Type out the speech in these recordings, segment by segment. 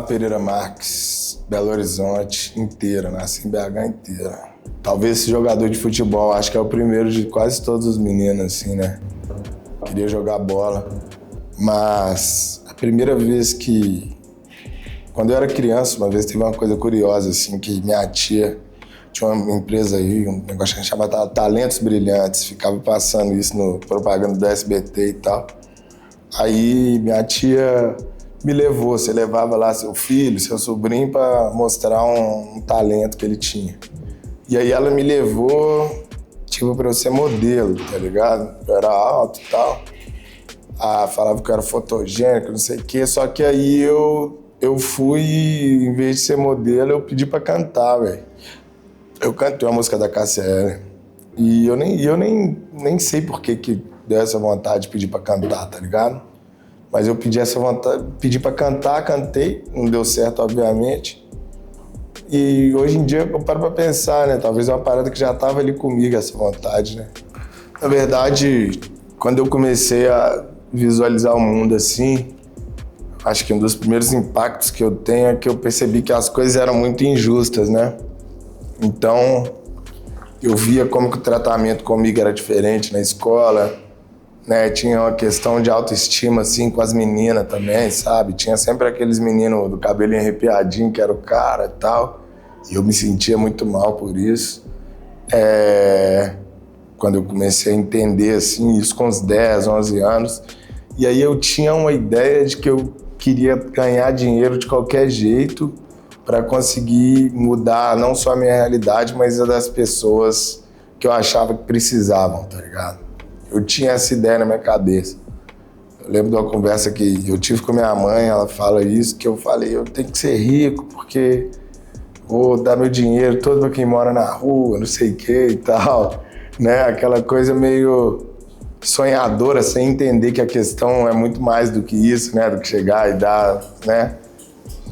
Pereira Marques, Belo Horizonte inteira, nasci em BH inteira. Talvez esse jogador de futebol, acho que é o primeiro de quase todos os meninos, assim, né? Queria jogar bola, mas a primeira vez que... Quando eu era criança, uma vez teve uma coisa curiosa, assim, que minha tia tinha uma empresa aí, um negócio que a gente chamava Talentos Brilhantes, ficava passando isso no propaganda do SBT e tal. Aí minha tia me levou, você levava lá seu filho, seu sobrinho para mostrar um talento que ele tinha. E aí ela me levou, tipo, pra eu ser modelo, tá ligado? Eu era alto e tal. Falava que eu era fotogênico, não sei o quê, só que aí eu fui, em vez de ser modelo, eu pedi pra cantar, velho. Eu cantei uma música da Cássia Eller. E eu nem sei por que deu essa vontade de pedir pra cantar, tá ligado? Mas eu pedi essa vontade, pedi pra cantar, cantei, não deu certo, obviamente. E hoje em dia eu paro pra pensar, né? Talvez é uma parada que já tava ali comigo, essa vontade, né? Na verdade, quando eu comecei a visualizar o mundo assim, acho que um dos primeiros impactos que eu tenho é que eu percebi que as coisas eram muito injustas, né? Então, eu via como que o tratamento comigo era diferente na escola, né? Tinha uma questão de autoestima, assim, com as meninas também, sabe? Tinha sempre aqueles meninos do cabelinho arrepiadinho, que era o cara e tal. E eu me sentia muito mal por isso. Quando eu comecei a entender, assim, isso com uns 10, 11 anos. E aí eu tinha uma ideia de que eu queria ganhar dinheiro de qualquer jeito para conseguir mudar não só a minha realidade, mas a das pessoas que eu achava que precisavam, tá ligado? Eu tinha essa ideia na minha cabeça. Eu lembro de uma conversa que eu tive com minha mãe, ela fala isso, que eu falei, eu tenho que ser rico porque vou dar meu dinheiro todo para quem mora na rua, não sei o que e tal, né? Aquela coisa meio sonhadora, sem entender que a questão é muito mais do que isso, né? Do que chegar e dar, né?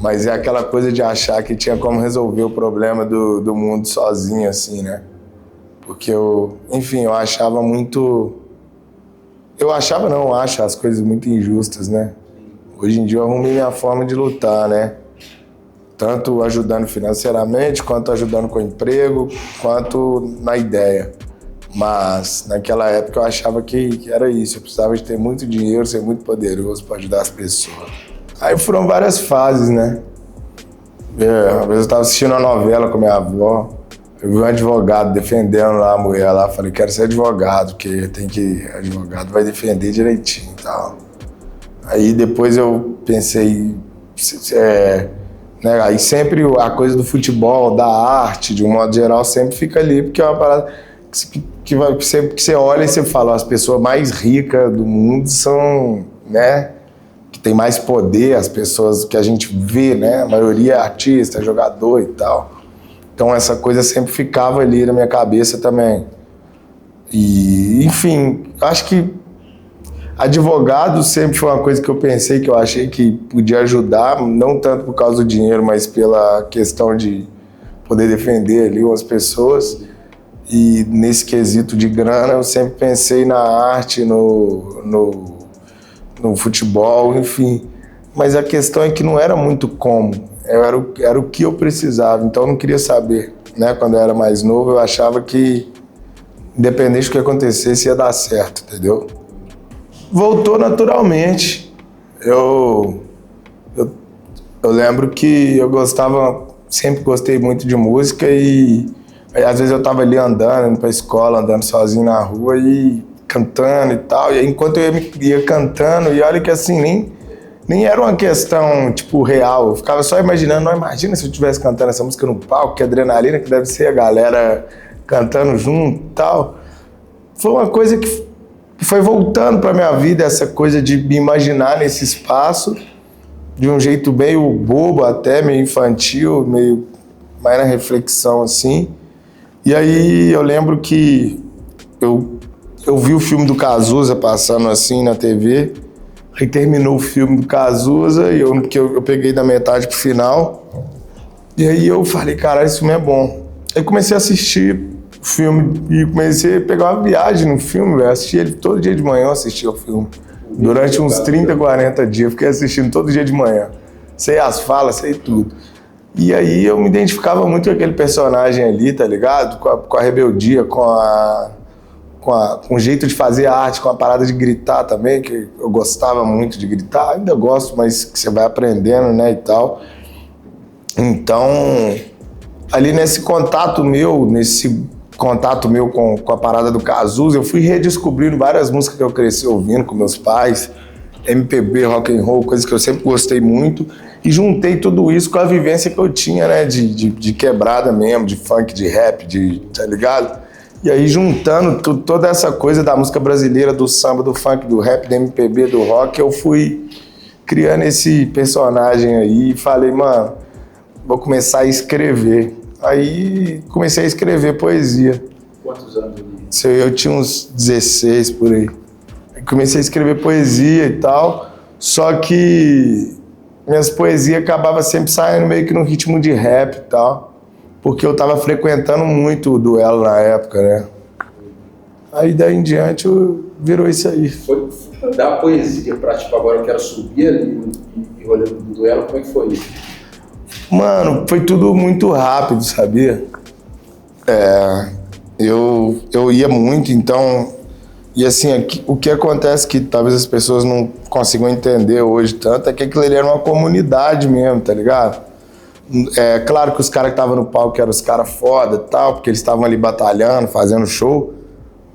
Mas é aquela coisa de achar que tinha como resolver o problema do mundo sozinho, assim, né? Porque eu achava muito... Eu acho as coisas muito injustas, né? Hoje em dia eu arrumei minha forma de lutar, né? Tanto ajudando financeiramente, quanto ajudando com emprego, quanto na ideia. Mas naquela época eu achava que era isso. Eu precisava de ter muito dinheiro, ser muito poderoso para ajudar as pessoas. Aí foram várias fases, né? Uma vez eu estava assistindo uma novela com minha avó. Eu vi um advogado defendendo lá a mulher lá, falei, quero ser advogado, porque advogado vai defender direitinho e tal. Aí depois eu pensei, né, aí sempre a coisa do futebol, da arte, de um modo geral, sempre fica ali, porque é uma parada que você olha e você fala, as pessoas mais ricas do mundo são, né, que tem mais poder, as pessoas que a gente vê, né, a maioria é artista, jogador e tal. Então essa coisa sempre ficava ali na minha cabeça também. E, enfim, acho que advogado sempre foi uma coisa que eu pensei, que eu achei que podia ajudar, não tanto por causa do dinheiro, mas pela questão de poder defender ali umas pessoas. E nesse quesito de grana, eu sempre pensei na arte, no futebol, enfim. Mas a questão é que não era muito como. Era o que eu precisava, então eu não queria saber, né? Quando eu era mais novo, eu achava que, independente do que acontecesse, ia dar certo, entendeu? Voltou naturalmente. Eu lembro que eu sempre gostei muito de música e às vezes eu tava ali andando, indo pra escola, andando sozinho na rua e cantando e tal. E aí, enquanto eu ia cantando, e olha que assim, nem era uma questão, tipo, real. Eu ficava só imaginando, não, imagina se eu estivesse cantando essa música no palco, que adrenalina que deve ser a galera cantando junto e tal. Foi uma coisa que foi voltando pra minha vida, essa coisa de me imaginar nesse espaço, de um jeito meio bobo até, meio infantil, meio mais na reflexão, assim. E aí eu lembro que eu vi o filme do Cazuza passando assim na TV. Aí terminou o filme do Cazuza e eu peguei da metade pro final. E aí eu falei, caralho, esse filme é bom. Aí comecei a assistir o filme e comecei a pegar uma viagem no filme, velho. Assisti ele todo dia de manhã, eu assistia o filme. Durante uns 30, 40 dias, eu fiquei assistindo todo dia de manhã. sei as falas, sei tudo. E aí eu me identificava muito com aquele personagem ali, tá ligado? Com a rebeldia, com o jeito de fazer arte, com a parada de gritar também, que eu gostava muito de gritar, ainda gosto, mas que você vai aprendendo, né, e tal. Então, ali nesse contato meu com a parada do Cazuza, eu fui redescobrindo várias músicas que eu cresci ouvindo com meus pais, MPB, rock and roll, coisas que eu sempre gostei muito, e juntei tudo isso com a vivência que eu tinha, né, de quebrada mesmo, de funk, de rap, tá ligado? E aí, juntando toda essa coisa da música brasileira, do samba, do funk, do rap, do MPB, do rock, eu fui criando esse personagem aí e falei, mano, vou começar a escrever. Aí comecei a escrever poesia. Quantos anos? Eu tinha uns 16 por aí. Comecei a escrever poesia e tal, só que minhas poesias acabavam sempre saindo meio que no ritmo de rap e tal, porque eu tava frequentando muito o duelo na época, né? Aí daí em diante virou isso aí. Foi da poesia pra, tipo, agora eu quero subir ali e olhando do duelo, como é que foi isso? Mano, foi tudo muito rápido, sabia? Eu ia muito, então... E assim, o que acontece que talvez as pessoas não consigam entender hoje tanto é que aquilo ali era uma comunidade mesmo, tá ligado? É claro que os caras que estavam no palco eram os caras foda e tal, porque eles estavam ali batalhando, fazendo show,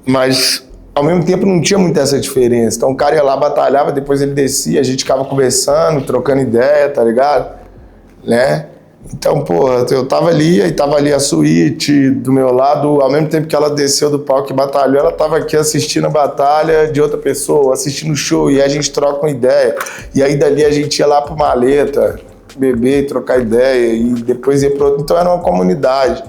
mas ao mesmo tempo não tinha muita essa diferença. Então o cara ia lá, batalhava, depois ele descia, a gente ficava conversando, trocando ideia, tá ligado? Né? Então, porra, eu tava ali, aí tava ali a Suíte do meu lado, ao mesmo tempo que ela desceu do palco e batalhou, ela tava aqui assistindo a batalha de outra pessoa, assistindo o show, e aí a gente troca uma ideia. E aí dali a gente ia lá pro Maleta, beber, trocar ideia, e depois ia pro outro. Então era uma comunidade.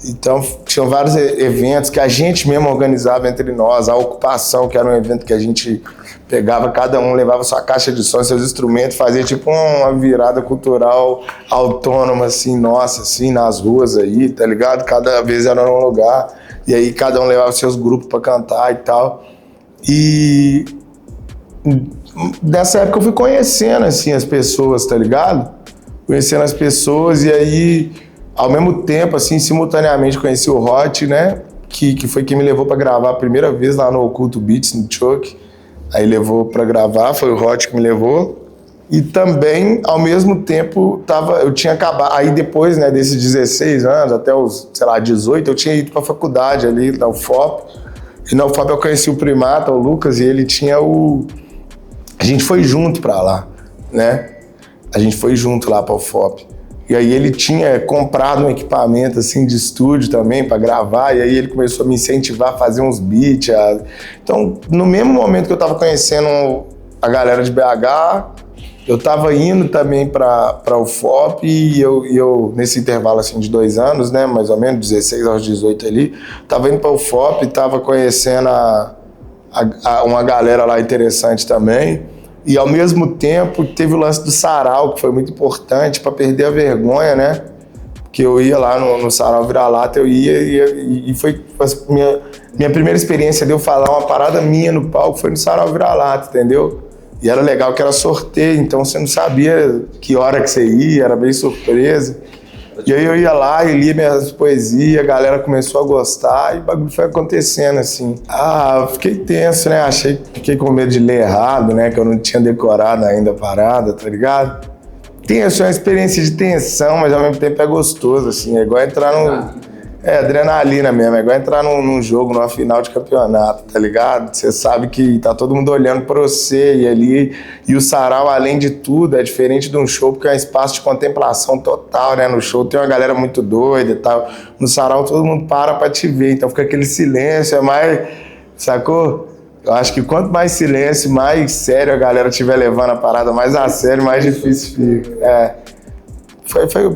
Então tinham vários eventos que a gente mesmo organizava entre nós, a Ocupação, que era um evento que a gente pegava, cada um levava sua caixa de som, seus instrumentos, fazia tipo uma virada cultural autônoma, assim, nossa, assim, nas ruas aí, tá ligado? Cada vez era num lugar, e aí cada um levava seus grupos pra cantar e tal. E nessa época eu fui conhecendo, assim, as pessoas, tá ligado? Conhecendo as pessoas, e aí, ao mesmo tempo, assim, simultaneamente conheci o Hot, né? Que foi quem me levou pra gravar a primeira vez lá no Oculto Beats, no Choke. Aí levou pra gravar, foi o Hot que me levou. E também, ao mesmo tempo, eu tinha acabado. Aí depois, né, desses 16 anos, até os, sei lá, 18, eu tinha ido pra faculdade ali, na UFOP. E na UFOP eu conheci o Primata, o Lucas, e ele tinha A gente foi junto pra lá, né? A gente foi junto lá pra UFOP. E aí ele tinha comprado um equipamento assim de estúdio também para gravar, e aí ele começou a me incentivar a fazer uns beats. Então, no mesmo momento que eu tava conhecendo a galera de BH, eu tava indo também para o UFOP, e eu, nesse intervalo assim de 2 anos, né, mais ou menos, 16 aos 18 ali, tava indo para o UFOP, tava conhecendo uma galera lá interessante também. E ao mesmo tempo teve o lance do sarau, que foi muito importante para perder a vergonha, né? Que eu ia lá no sarau Vira-Lata, eu ia e foi minha primeira experiência de eu falar uma parada minha no palco, foi no sarau Vira-Lata, entendeu? E era legal que era sorteio, então você não sabia que hora que você ia, era bem surpresa. E aí eu ia lá e lia minhas poesias, a galera começou a gostar e o bagulho foi acontecendo, assim. Eu fiquei tenso, né? Fiquei com medo de ler errado, né? Que eu não tinha decorado ainda a parada, tá ligado? Tenso, é uma experiência de tensão, mas ao mesmo tempo é gostoso, assim. É igual entrar num... adrenalina mesmo, é igual entrar num jogo, numa final de campeonato, tá ligado? Você sabe que tá todo mundo olhando pra você e ali... E o sarau, além de tudo, é diferente de um show, porque é um espaço de contemplação total, né? No show tem uma galera muito doida e tal. No sarau todo mundo para pra te ver, então fica aquele silêncio, é mais... Sacou? Eu acho que quanto mais silêncio, mais sério a galera estiver levando a parada, mais a sério, mais difícil fica.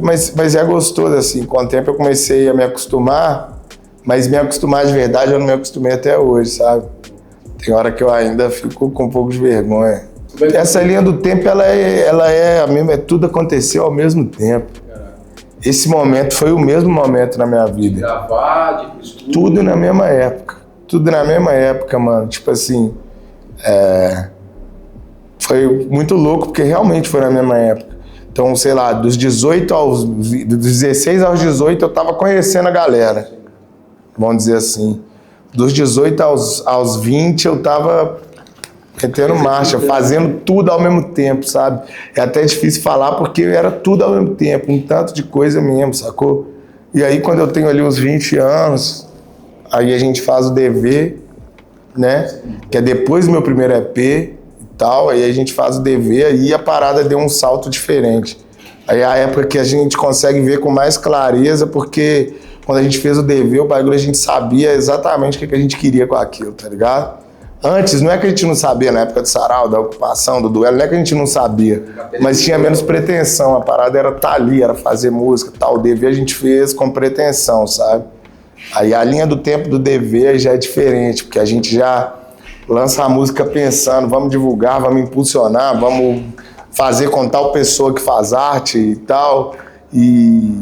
Mas é gostoso, assim. Com o tempo eu comecei a me acostumar, mas me acostumar de verdade eu não me acostumei até hoje, sabe? Tem hora que eu ainda fico com um pouco de vergonha. Essa linha do tempo, ela é a mesma, tudo aconteceu ao mesmo tempo. Esse momento foi o mesmo momento na minha vida. De gravar, de estúdio. Tudo na mesma época. Tudo na mesma época, mano. Tipo assim, foi muito louco, porque realmente foi na mesma época. Então, sei lá, dos 16 aos 18 eu tava conhecendo a galera, vamos dizer assim. Dos 18 aos 20 eu tava metendo marcha, fazendo tudo ao mesmo tempo, sabe? É até difícil falar porque era tudo ao mesmo tempo, um tanto de coisa mesmo, sacou? E aí quando eu tenho ali uns 20 anos, aí a gente faz o DV, né? Que é depois do meu primeiro EP e tal, aí a gente faz o DV, aí a parada deu um salto diferente. Aí é a época que a gente consegue ver com mais clareza, porque quando a gente fez o DV, o bagulho a gente sabia exatamente o que a gente queria com aquilo, tá ligado? Antes, não é que a gente não sabia, na época do sarau, da ocupação, do duelo, não é que a gente não sabia, mas tinha menos pretensão, a parada era estar ali, era fazer música, tal. O DV a gente fez com pretensão, sabe? Aí a linha do tempo do DV já é diferente, porque a gente já lança a música pensando, vamos divulgar, vamos impulsionar, vamos fazer com tal pessoa que faz arte e tal, e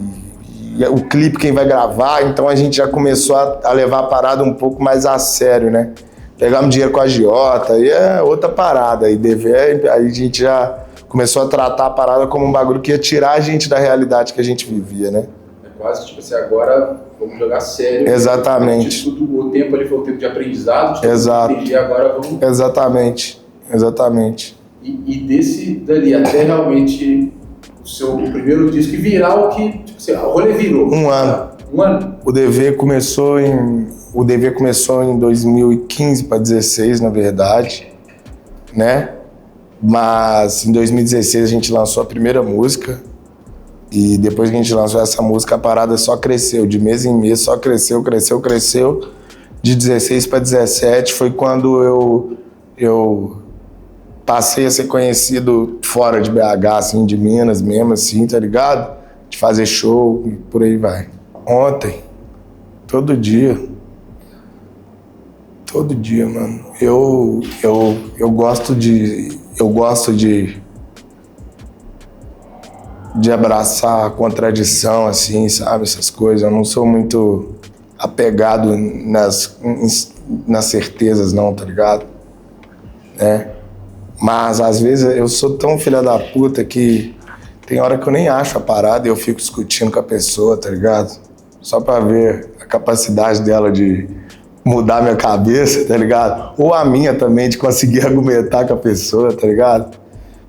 o clipe quem vai gravar, então a gente já começou a levar a parada um pouco mais a sério, né? Pegamos dinheiro com a agiota, aí é outra parada, aí DV, aí a gente já começou a tratar a parada como um bagulho que ia tirar a gente da realidade que a gente vivia, né? É quase tipo assim, agora vamos jogar sério. Exatamente. O tempo ali foi um tempo de aprendizado, de exato. Entender, agora vamos... Exatamente. E desse dali até realmente o seu primeiro disco virar o que, tipo assim, o rolê virou. Um ano. O DV começou em 2015 para 2016, na verdade, né? Mas em 2016 a gente lançou a primeira música e depois que a gente lançou essa música, a parada só cresceu, de mês em mês só cresceu. De 16 para 17 foi quando eu passei a ser conhecido fora de BH, assim, de Minas mesmo, assim, tá ligado? De fazer show e por aí vai. Ontem, todo dia, mano. Eu gosto de abraçar a contradição, assim, sabe? Essas coisas. Eu não sou muito apegado nas certezas, não, tá ligado? Mas, às vezes, eu sou tão filha da puta que tem hora que eu nem acho a parada e eu fico discutindo com a pessoa, tá ligado? Só pra ver a capacidade dela de mudar minha cabeça, tá ligado? Ou a minha também, de conseguir argumentar com a pessoa, tá ligado?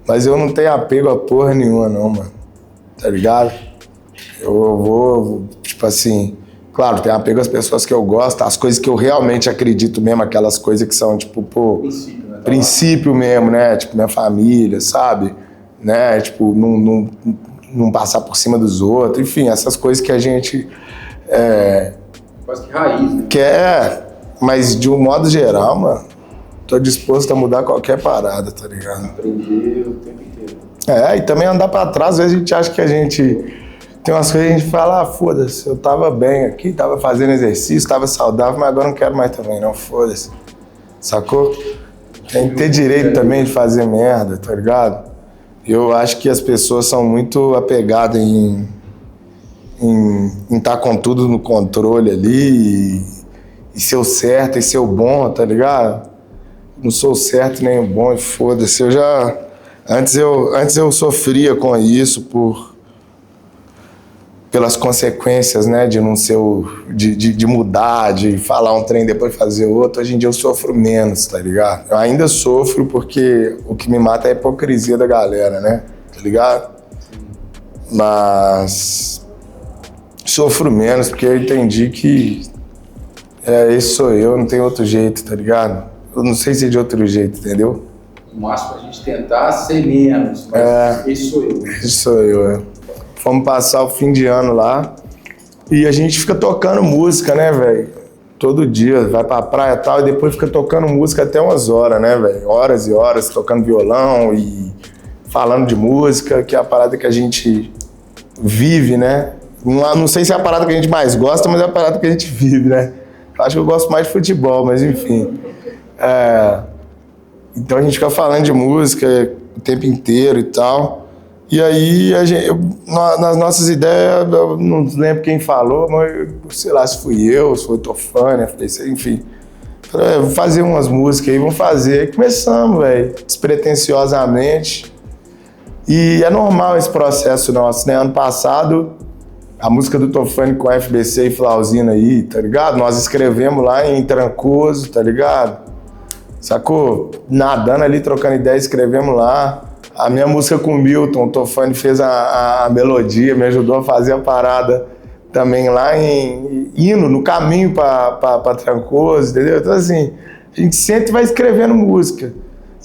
Mas eu não tenho apego a porra nenhuma, não, mano. Tá ligado? Eu vou, tipo assim... Claro, tenho apego às pessoas que eu gosto, às coisas que eu realmente acredito mesmo, aquelas coisas que são, tipo, pô... Princípio mesmo, né? Tipo, minha família, sabe? Né? Tipo, não passar por cima dos outros. Enfim, essas coisas que a gente... Quase que raiz, né? Mas de um modo geral, mano, tô disposto a mudar qualquer parada, tá ligado? Aprender o tempo inteiro. E também andar pra trás, às vezes a gente acha que a gente... Tem umas coisas que a gente fala, foda-se, eu tava bem aqui, tava fazendo exercício, tava saudável, mas agora não quero mais também, não, foda-se. Sacou? Tem que ter direito também de fazer merda, tá ligado? Eu acho que as pessoas são muito apegadas em estar com tudo no controle ali e ser o certo e ser o bom, tá ligado? Não sou o certo nem o bom e foda-se. Antes eu sofria com isso pelas consequências, né, de não ser de mudar, de falar um trem e depois fazer outro. Hoje em dia eu sofro menos, tá ligado? Eu ainda sofro porque o que me mata é a hipocrisia da galera, né, tá ligado? Mas sofro menos porque eu entendi que esse sou eu, não tem outro jeito, tá ligado? Eu não sei se é de outro jeito, entendeu? O máximo a gente tentar ser menos, mas esse sou eu. Esse sou eu, Fomos passar o fim de ano lá e a gente fica tocando música, né, velho? Todo dia, vai pra praia e tal, e depois fica tocando música até umas horas, né, velho? Horas e horas, tocando violão e falando de música, que é a parada que a gente vive, né? Não sei se é a parada que a gente mais gosta, mas é a parada que a gente vive, né? Acho que eu gosto mais de futebol, mas enfim. Então a gente fica falando de música o tempo inteiro e tal. E aí, nas nossas ideias, eu não lembro quem falou, mas sei lá se fui eu, se foi o Tofânia, enfim. Falei, vou fazer umas músicas aí, vamos fazer. E começamos, velho, despretensiosamente. E é normal esse processo nosso, né? Ano passado, a música do Tofani com FBC e Flauzino aí, tá ligado? Nós escrevemos lá em Trancoso, tá ligado? Sacou? Nadando ali, trocando ideia, escrevemos lá. A minha música com o Milton, o Tofani fez a melodia, me ajudou a fazer a parada também lá indo no caminho pra Trancoso, entendeu? Então assim, a gente sempre vai escrevendo música.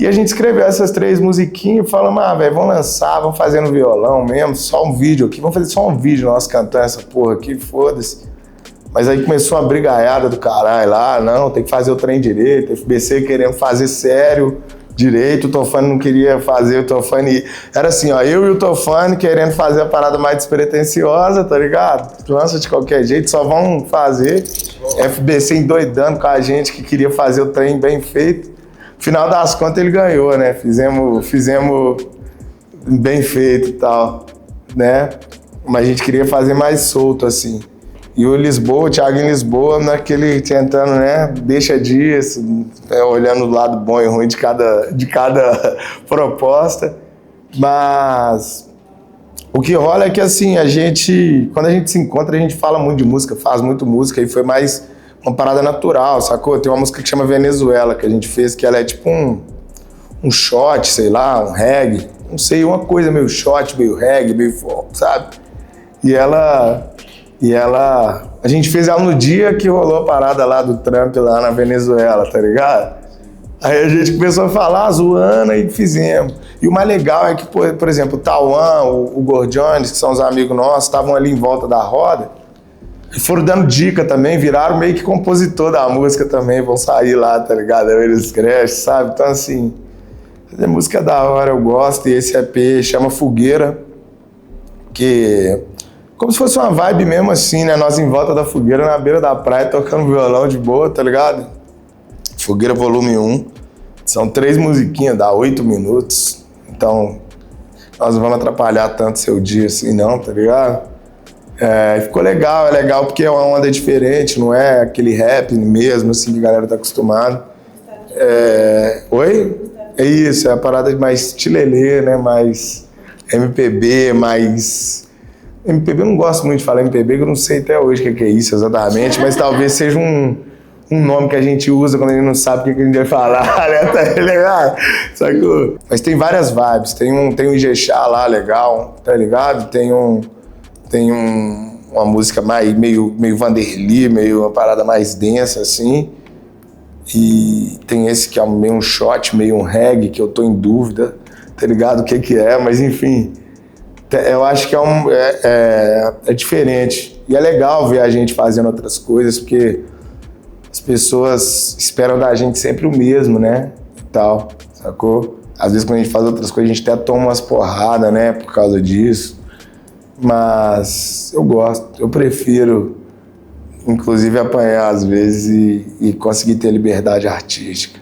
E a gente escreveu essas 3 musiquinhas e falamos, velho, vamos lançar, vamos fazer no violão mesmo, só um vídeo aqui, vamos fazer só um vídeo nós cantando essa porra aqui, foda-se. Mas aí começou uma brigaiada do caralho lá, não, tem que fazer o trem direito, FBC querendo fazer sério, direito, o Tofani não queria fazer, o Tofani... Era assim, ó, eu e o Tofani querendo fazer a parada mais despretensiosa, tá ligado? Lança de qualquer jeito, só vão fazer. FBC endoidando com a gente que queria fazer o trem bem feito. Final das contas ele ganhou, né? Fizemos bem feito e tal, né? Mas a gente queria fazer mais solto, assim. E o Thiago em Lisboa, naquele tentando, né? Deixa disso, olhando o lado bom e ruim de cada proposta. Mas o que rola é que, assim, quando a gente se encontra, a gente fala muito de música, faz muito música, e foi mais uma parada natural, sacou? Tem uma música que chama Venezuela, que a gente fez, que ela é tipo um shot, sei lá, um reggae, não sei, uma coisa meio shot, meio reggae, meio folk, sabe? E a gente fez ela no dia que rolou a parada lá do Trump lá na Venezuela, tá ligado? Aí a gente começou a falar, zoando, e fizemos. E o mais legal é que, por exemplo, o Tauan, o Gordiones, que são os amigos nossos, estavam ali em volta da roda, e foram dando dica também, viraram meio que compositor da música também, vão sair lá, tá ligado? Eles crescem, sabe? Então, assim, a música é da hora, eu gosto, e esse EP chama Fogueira, que como se fosse uma vibe mesmo assim, né? Nós em volta da fogueira, na beira da praia, tocando violão de boa, tá ligado? Fogueira Volume 1, são 3 musiquinhas, dá 8 minutos, então nós não vamos atrapalhar tanto seu dia assim não, tá ligado? Ficou legal, é legal porque é uma onda diferente, não é aquele rap mesmo, assim, que a galera tá acostumada. Oi? É isso, é a parada mais tilelê, né, mais MPB, mais... MPB eu não gosto muito de falar MPB, que eu não sei até hoje o que é isso exatamente, mas talvez seja um nome que a gente usa quando a gente não sabe o que a gente vai falar, né, tá ligado? Sacou? Mas tem várias vibes, tem um Ijexá lá legal, tá ligado? Tem uma música meio Vanderly, meio uma parada mais densa, assim. E tem esse que é meio um shot, meio um reggae, que eu tô em dúvida, tá ligado? O que é, mas enfim. Eu acho que é diferente. E é legal ver a gente fazendo outras coisas, porque as pessoas esperam da gente sempre o mesmo, né? E tal, sacou? Às vezes quando a gente faz outras coisas, a gente até toma umas porradas, né? Por causa disso. Mas eu gosto, eu prefiro, inclusive, apanhar às vezes e conseguir ter liberdade artística.